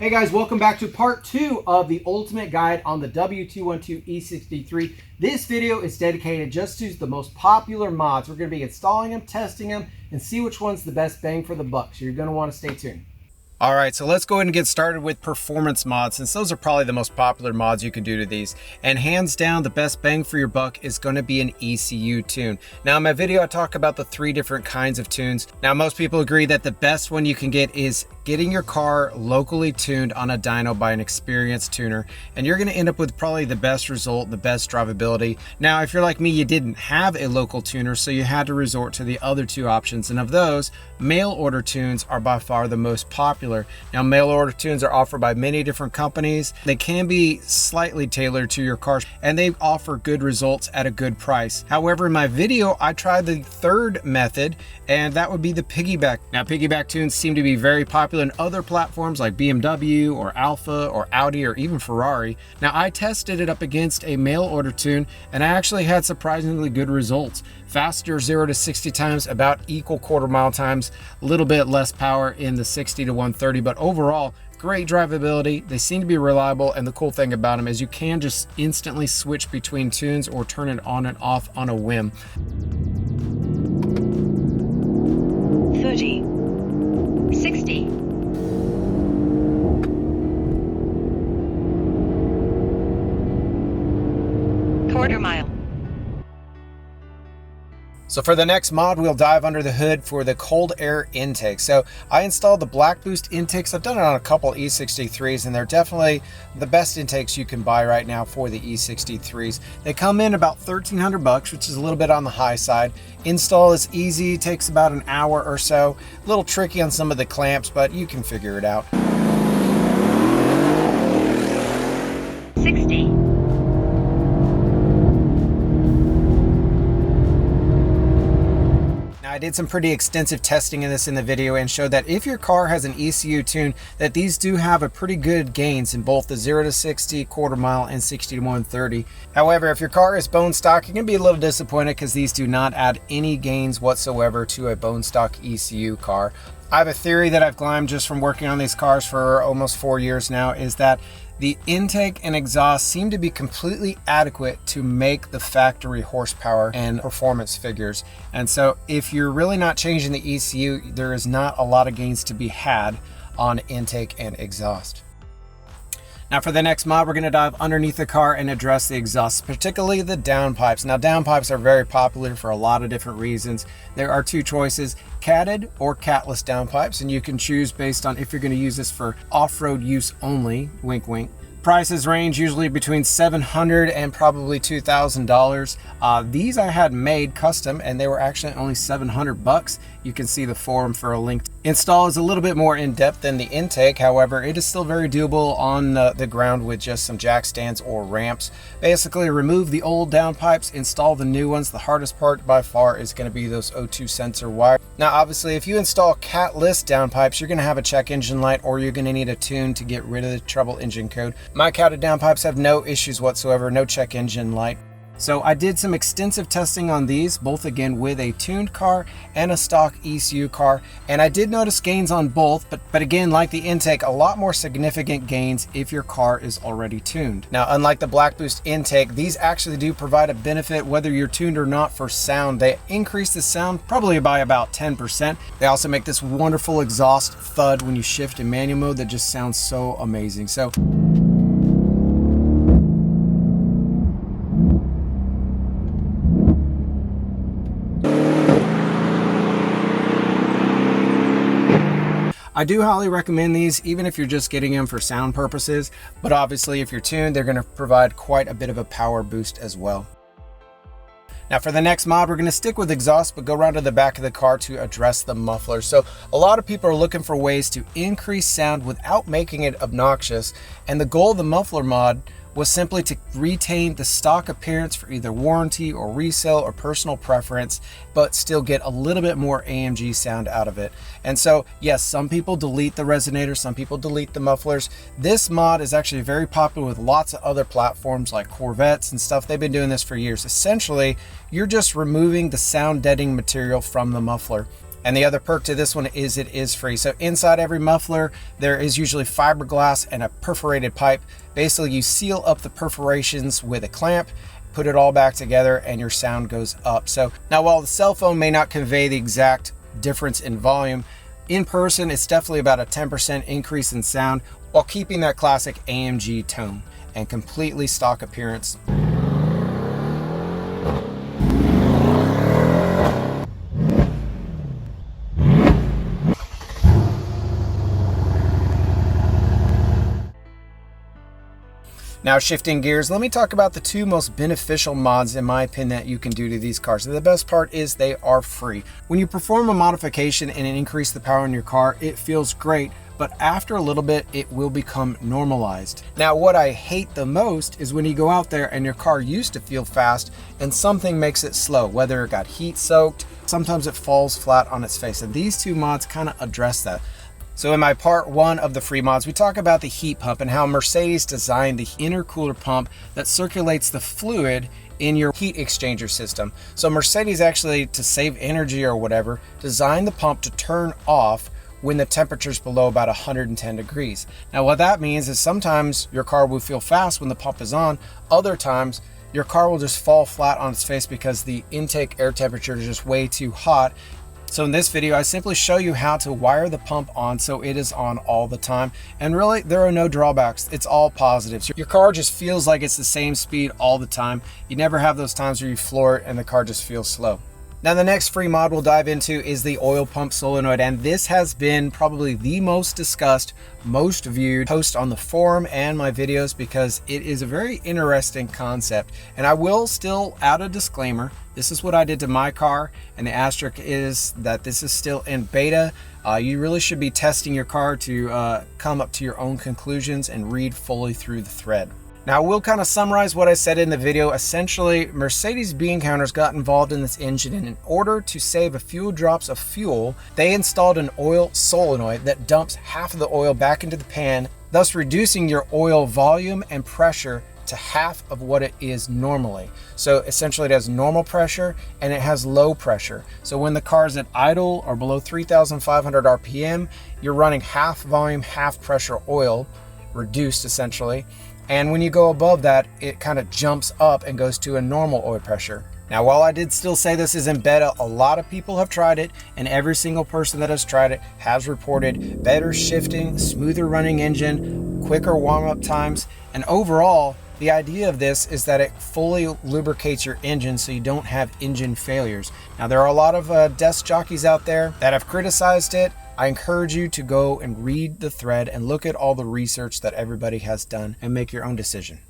Hey guys, welcome back to part 2 of the ultimate guide on the W212 E63. This video is dedicated just to the most popular mods. We're going to be installing them, testing them, and see which one's the best bang for the buck. So you're going to want to stay tuned. All right, so let's go ahead and get started with performance mods, since those are probably the most popular mods you can do to these. And hands down, the best bang for your buck is going to be an ECU tune. Now in my video, I talk about the 3 different kinds of tunes. Now most people agree that the best one you can get is getting your car locally tuned on a dyno by an experienced tuner, and you're going to end up with probably the best result, the best drivability. Now if you're like me, you didn't have a local tuner, so you had to resort to the other 2 options, and of those, mail order tunes are by far the most popular. Now mail order tunes are offered by many different companies. They can be slightly tailored to your car, and they offer good results at a good price. However, in my video, I tried the 3rd method, and that would be the piggyback. Now piggyback tunes seem to be very popular in other platforms like BMW or Alfa or Audi or even Ferrari. Now I tested it up against a mail order tune, and I actually had surprisingly good results. Faster 0 to 60 times, about equal quarter-mile times, a little bit less power in the 60 to 130, but overall, great drivability. They seem to be reliable, and the cool thing about them is you can just instantly switch between tunes or turn it on and off on a whim. 30, 60, quarter mile. So for the next mod, we'll dive under the hood for the cold air intake. So I installed the BLACKBOOST intakes. I've done it on a couple E63s, and they're definitely the best intakes you can buy right now for the E63s. They come in about $1,300, which is a little bit on the high side. Install is easy, takes about an hour or so. A little tricky on some of the clamps, but you can figure it out. 60. I did some pretty extensive testing in the video and showed that if your car has an ECU tune, that these do have a pretty good gains in both the 0 to 60, quarter mile, and 60 to 130. However, if your car is bone stock, you're going to be a little disappointed because these do not add any gains whatsoever to a bone stock ECU car. I have a theory that I've climbed just from working on these cars for almost 4 years now, is that the intake and exhaust seem to be completely adequate to make the factory horsepower and performance figures. And so if you're really not changing the ECU, there is not a lot of gains to be had on intake and exhaust. Now for the next mod, we're going to dive underneath the car and address the exhaust, particularly the downpipes. Now downpipes are very popular for a lot of different reasons. There are 2 choices, catted or catless downpipes, and you can choose based on if you're going to use this for off-road use only, wink wink. Prices range usually between $700 and probably $2,000. These I had made custom, and they were actually only $700. You can see the forum for a link. Install is a little bit more in-depth than the intake. However, it is still very doable on the ground with just some jack stands or ramps. Basically, remove the old downpipes, install the new ones. The hardest part by far is going to be those O2 sensor wire. Now, obviously, if you install catless downpipes, you're going to have a check engine light, or you're going to need a tune to get rid of the trouble engine code. My catted downpipes have no issues whatsoever, no check engine light. So I did some extensive testing on these, both again with a tuned car and a stock ECU car, and I did notice gains on both, but again, like the intake, a lot more significant gains if your car is already tuned. Now, unlike the BLACKBOOST intake, these actually do provide a benefit whether you're tuned or not for sound. They increase the sound probably by about 10%. They also make this wonderful exhaust thud when you shift in manual mode that just sounds so amazing. So I do highly recommend these, even if you're just getting them for sound purposes, but obviously if you're tuned, they're going to provide quite a bit of a power boost as well. Now for the next mod, we're going to stick with exhaust, but go around to the back of the car to address the muffler. So a lot of people are looking for ways to increase sound without making it obnoxious, and the goal of the muffler mod was simply to retain the stock appearance for either warranty or resale or personal preference, but still get a little bit more AMG sound out of it. And so, yes, some people delete the resonators, some people delete the mufflers. This mod is actually very popular with lots of other platforms like Corvettes and stuff. They've been doing this for years. Essentially, you're just removing the sound deadening material from the muffler. And the other perk to this one is it is free. So inside every muffler, there is usually fiberglass and a perforated pipe. Basically, you seal up the perforations with a clamp, put it all back together, and your sound goes up. So now, while the cell phone may not convey the exact difference in volume, in person, it's definitely about a 10% increase in sound while keeping that classic AMG tone and completely stock appearance. Now, shifting gears, let me talk about the two most beneficial mods, in my opinion, that you can do to these cars. And the best part is they are free. When you perform a modification and increase the power in your car, it feels great, but after a little bit, it will become normalized. Now, what I hate the most is when you go out there and your car used to feel fast and something makes it slow, whether it got heat soaked, sometimes it falls flat on its face. And these two mods kind of address that. So in my part 1 of the free mods, we talk about the heat pump and how Mercedes designed the intercooler pump that circulates the fluid in your heat exchanger system. So Mercedes actually, to save energy or whatever, designed the pump to turn off when the temperature's below about 110 degrees. Now what that means is sometimes your car will feel fast when the pump is on, other times your car will just fall flat on its face because the intake air temperature is just way too hot. So in this video, I simply show you how to wire the pump on so it is on all the time. And really, there are no drawbacks. It's all positives. Your car just feels like it's the same speed all the time. You never have those times where you floor it and the car just feels slow. Now, the next free mod we'll dive into is the oil pump solenoid, and this has been probably the most discussed, most viewed post on the forum and my videos because it is a very interesting concept. And I will still add a disclaimer. This is what I did to my car, and the asterisk is that this is still in beta. You really should be testing your car to come up to your own conclusions and read fully through the thread. Now, we'll kind of summarize what I said in the video. Essentially, Mercedes bean counters got involved in this engine, and in order to save a few drops of fuel, they installed an oil solenoid that dumps half of the oil back into the pan, thus reducing your oil volume and pressure to half of what it is normally. So essentially it has normal pressure and it has low pressure. So when the car is at idle or below 3,500 RPM, you're running half volume, half pressure oil, reduced essentially. And when you go above that, it kind of jumps up and goes to a normal oil pressure. Now, while I did still say this is in beta, a lot of people have tried it, and every single person that has tried it has reported better shifting, smoother running engine, quicker warm-up times, and overall, the idea of this is that it fully lubricates your engine so you don't have engine failures. Now, there are a lot of desk jockeys out there that have criticized it. I encourage you to go and read the thread and look at all the research that everybody has done and make your own decision.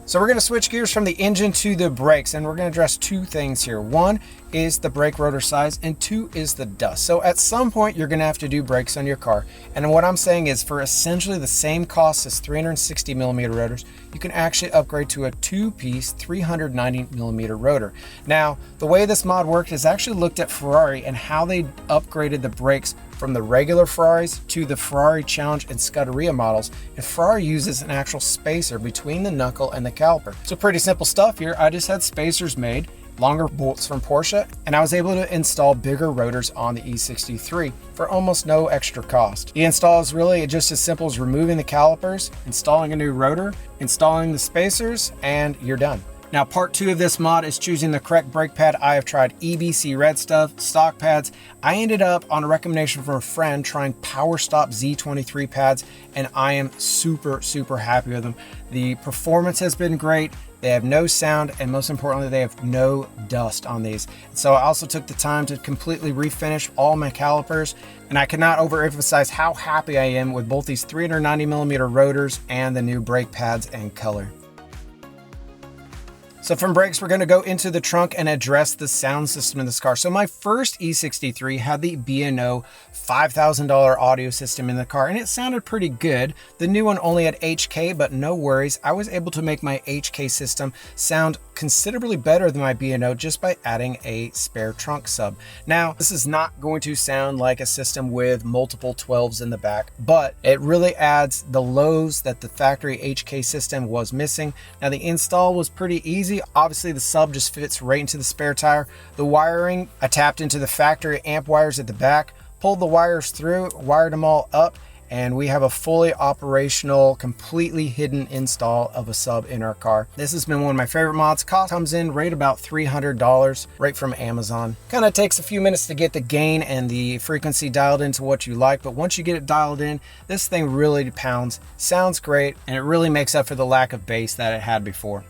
So we're going to switch gears from the engine to the brakes, and we're going to address two things here. One is the brake rotor size, and two is the dust. So at some point you're going to have to do brakes on your car, and what I'm saying is for essentially the same cost as 360 millimeter rotors, you can actually upgrade to a two-piece 390 millimeter rotor. Now, the way this mod worked is actually looked at Ferrari and how they upgraded the brakes from the regular Ferraris to the Ferrari Challenge and Scuderia models, and Ferrari uses an actual spacer between the knuckle and the caliper. So pretty simple stuff here. I just had spacers made, longer bolts from Porsche, and I was able to install bigger rotors on the E63 for almost no extra cost. The install is really just as simple as removing the calipers, installing a new rotor, installing the spacers, and you're done. Now, part 2 of this mod is choosing the correct brake pad. I have tried EBC red stuff, stock pads. I ended up on a recommendation from a friend trying Power Stop Z23 pads, and I am super happy with them. The performance has been great. They have no sound, and most importantly, they have no dust on these. So I also took the time to completely refinish all my calipers, and I cannot overemphasize how happy I am with both these 390 millimeter rotors and the new brake pads and color. So from brakes, we're going to go into the trunk and address the sound system in this car. So my first E63 had the B&O $5,000 audio system in the car, and it sounded pretty good. The new one only had HK, but no worries. I was able to make my HK system sound considerably better than my B&O just by adding a spare trunk sub. Now, this is not going to sound like a system with multiple 12s in the back, but it really adds the lows that the factory HK system was missing. Now, the install was pretty easy. easy. Obviously the sub just fits right into the spare tire. The wiring, I tapped into the factory amp wires at the back, pulled the wires through, wired them all up, and we have a fully operational, completely hidden install of a sub in our car. This has been one of my favorite mods. Cost comes in right about $300 right from Amazon. Kind of takes a few minutes to get the gain and the frequency dialed into what you like, but once you get it dialed in, this thing really pounds, sounds great, and it really makes up for the lack of bass that it had before.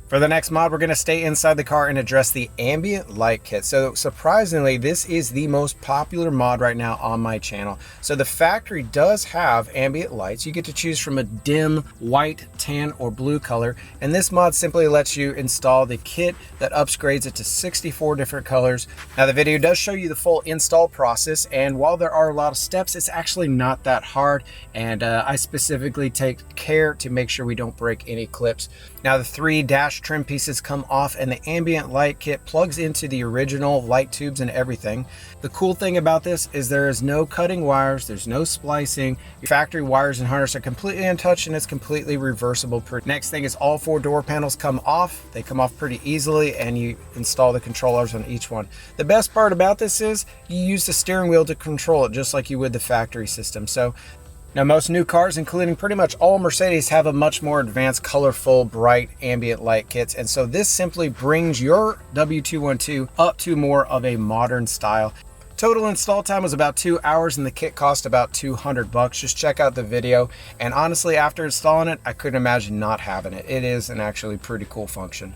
For the next mod, we're going to stay inside the car and address the ambient light kit. So surprisingly, this is the most popular mod right now on my channel. So the factory does have ambient lights. You get to choose from a dim white, tan, or blue color. And this mod simply lets you install the kit that upgrades it to 64 different colors. Now the video does show you the full install process. And while there are a lot of steps, it's actually not that hard. And I specifically take care to make sure we don't break any clips. Now the 3 dash trim pieces come off and the ambient light kit plugs into the original light tubes and everything. The cool thing about this is there is no cutting wires, there's no splicing. Your factory wires and harness are completely untouched and it's completely reversible. Next thing is all 4 door panels come off. They come off pretty easily and you install the controllers on each one. The best part about this is you use the steering wheel to control it just like you would the factory system. So now most new cars, including pretty much all Mercedes, have a much more advanced, colorful, bright ambient light kits. And so this simply brings your W212 up to more of a modern style. Total install time was about 2 hours and the kit cost about $200. Just check out the video. And honestly, after installing it, I couldn't imagine not having it. It is an actually pretty cool function.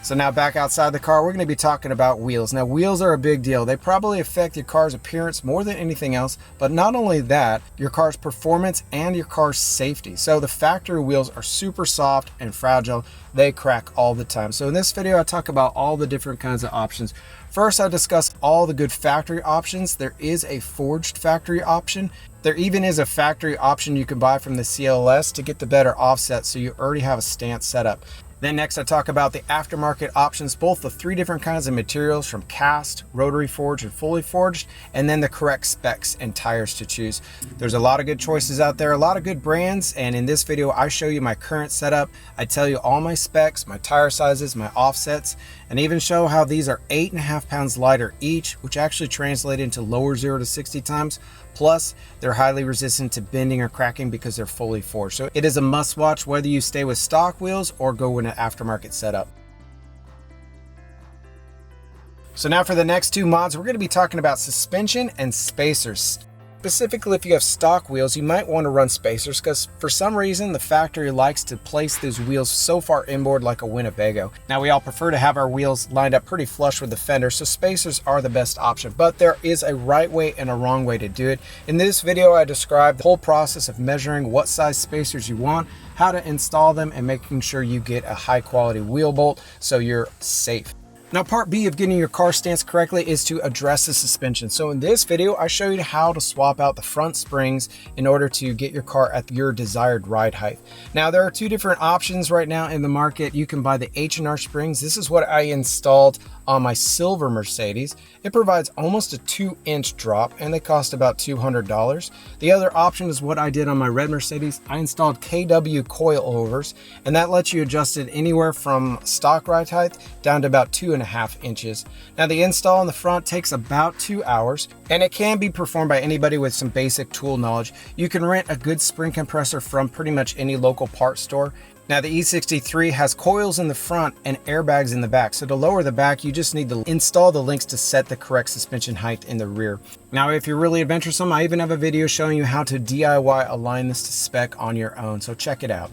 So now back outside the car, we're going to be talking about wheels. Now wheels are a big deal. They probably affect your car's appearance more than anything else, but not only that, your car's performance and your car's safety. So the factory wheels are super soft and fragile. They crack all the time. So in this video, I talk about all the different kinds of options. First, I discussed all the good factory options. There is a forged factory option. There even is a factory option you can buy from the CLS to get the better offset, so you already have a stance set up. Then next I talk about the aftermarket options, both the 3 different kinds of materials from cast, rotary forged, and fully forged, and then the correct specs and tires to choose. There's a lot of good choices out there, a lot of good brands, and in this video I show you my current setup. I tell you all my specs, my tire sizes, my offsets, and even show how these are 8.5 pounds lighter each, which actually translate into lower 0 to 60 times. Plus, they're highly resistant to bending or cracking because they're fully forged. So it is a must watch whether you stay with stock wheels or go with an aftermarket setup. So now for the next 2 mods, we're going to be talking about suspension and spacers. Specifically, if you have stock wheels, you might want to run spacers because for some reason the factory likes to place those wheels so far inboard like a Winnebago. Now we all prefer to have our wheels lined up pretty flush with the fender, so spacers are the best option, but there is a right way and a wrong way to do it. In this video I described the whole process of measuring what size spacers you want, how to install them, and making sure you get a high quality wheel bolt so you're safe. Now part B of getting your car stance correctly is to address the suspension. So in this video, I show you how to swap out the front springs in order to get your car at your desired ride height. Now there are 2 different options right now in the market. You can buy the H&R springs. This is what I installed on my silver Mercedes. It provides almost a 2-inch drop and they cost about $200. The other option is what I did on my red Mercedes. I installed KW coilovers and that lets you adjust it anywhere from stock ride height down to about 2.5 inches. Now the install on the front takes about 2 hours and it can be performed by anybody with some basic tool knowledge. You can rent a good spring compressor from pretty much any local parts store. Now the E63 has coils in the front and airbags in the back. So to lower the back, you just need to install the links to set the correct suspension height in the rear. Now, if you're really adventuresome, I even have a video showing you how to DIY align this to spec on your own. So check it out.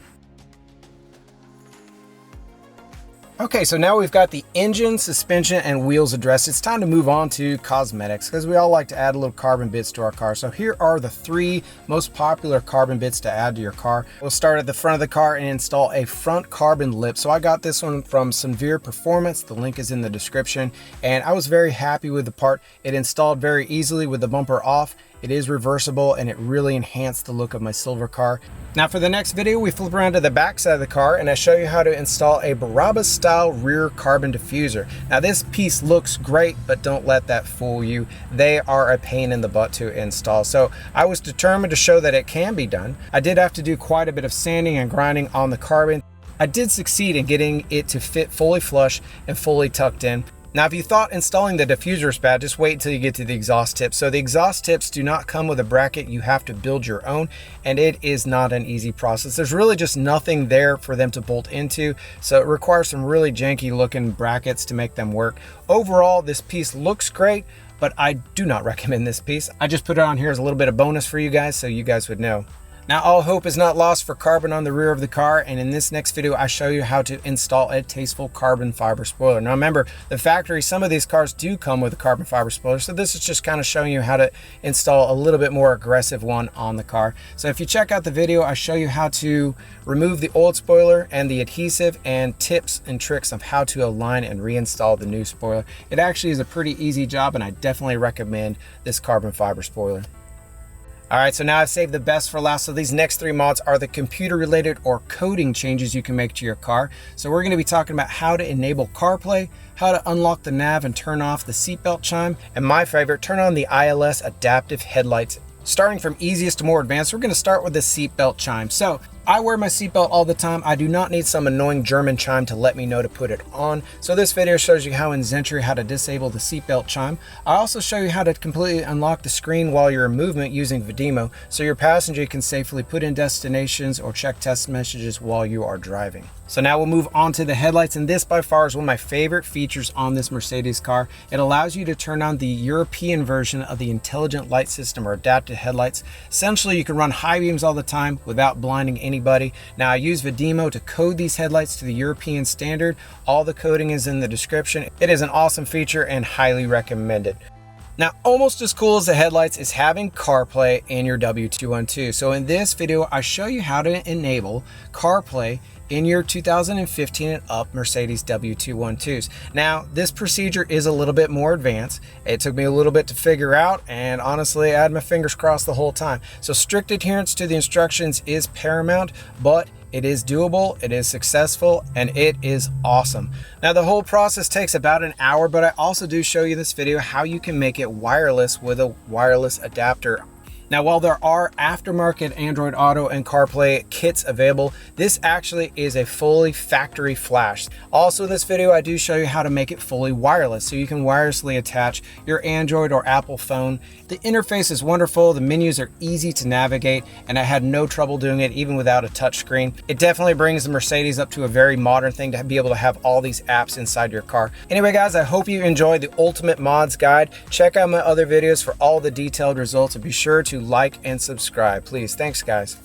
Okay, so now we've got the engine, suspension, and wheels addressed. It's time to move on to cosmetics because we all like to add a little carbon bits to our car. So here are the 3 most popular carbon bits to add to your car. We'll start at the front of the car and install a front carbon lip. So I got this one from Severe Performance. The link is in the description. And I was very happy with the part. It installed very easily with the bumper off. It is reversible and it really enhanced the look of my silver car. Now for the next video, we flip around to the back side of the car and I show you how to install a Barabbas style rear carbon diffuser. Now this piece looks great, but don't let that fool you. They are a pain in the butt to install. So I was determined to show that it can be done. I did have to do quite a bit of sanding and grinding on the carbon. I did succeed in getting it to fit fully flush and fully tucked in. Now, if you thought installing the diffuser is bad, just wait until you get to the exhaust tips. So the exhaust tips do not come with a bracket. You have to build your own, and it is not an easy process. There's really just nothing there for them to bolt into. So it requires some really janky looking brackets to make them work. Overall, this piece looks great, but I do not recommend this piece. I just put it on here as a little bit of bonus for you guys so you guys would know. Now, all hope is not lost for carbon on the rear of the car, and in this next video I show you how to install a tasteful carbon fiber spoiler. Now remember, the factory, some of these cars do come with a carbon fiber spoiler, so this is just kind of showing you how to install a little bit more aggressive one on the car. So if you check out the video, I show you how to remove the old spoiler and the adhesive, and tips and tricks of how to align and reinstall the new spoiler. It actually is a pretty easy job, and I definitely recommend this carbon fiber spoiler. All right, so now I've saved the best for last. So these next 3 mods are the computer related or coding changes you can make to your car. So we're gonna be talking about how to enable CarPlay, how to unlock the nav and turn off the seatbelt chime, and my favorite, turn on the ILS adaptive headlights. Starting from easiest to more advanced, we're gonna start with the seatbelt chime. So I wear my seatbelt all the time. I do not need some annoying German chime to let me know to put it on. So this video shows you how in Zentry how to disable the seatbelt chime. I also show you how to completely unlock the screen while you're in movement using Vdemo, so your passenger can safely put in destinations or check text messages while you are driving. So now we'll move on to the headlights, and this by far is one of my favorite features on this Mercedes car. It allows you to turn on the European version of the intelligent light system or adaptive headlights. Essentially, you can run high beams all the time without blinding anybody. Now I use Vdemo to code these headlights to the European standard. All the coding is in the description. It is an awesome feature and highly recommended. Now, almost as cool as the headlights is having CarPlay in your W212. So in this video, I show you how to enable CarPlay in your 2015 and up Mercedes W212s. Now, this procedure is a little bit more advanced. It took me a little bit to figure out, and honestly, I had my fingers crossed the whole time. So strict adherence to the instructions is paramount, but it is doable, it is successful, and it is awesome. Now, the whole process takes about an hour, but I also do show you this video how you can make it wireless with a wireless adapter. Now, while there are aftermarket Android Auto and CarPlay kits available, this actually is a fully factory flash. Also in this video, I do show you how to make it fully wireless, so you can wirelessly attach your Android or Apple phone. The interface is wonderful, the menus are easy to navigate, and I had no trouble doing it even without a touchscreen. It definitely brings the Mercedes up to a very modern thing to be able to have all these apps inside your car. Anyway guys, I hope you enjoyed the Ultimate Mods Guide. Check out my other videos for all the detailed results, and be sure to like and subscribe, please. Thanks guys.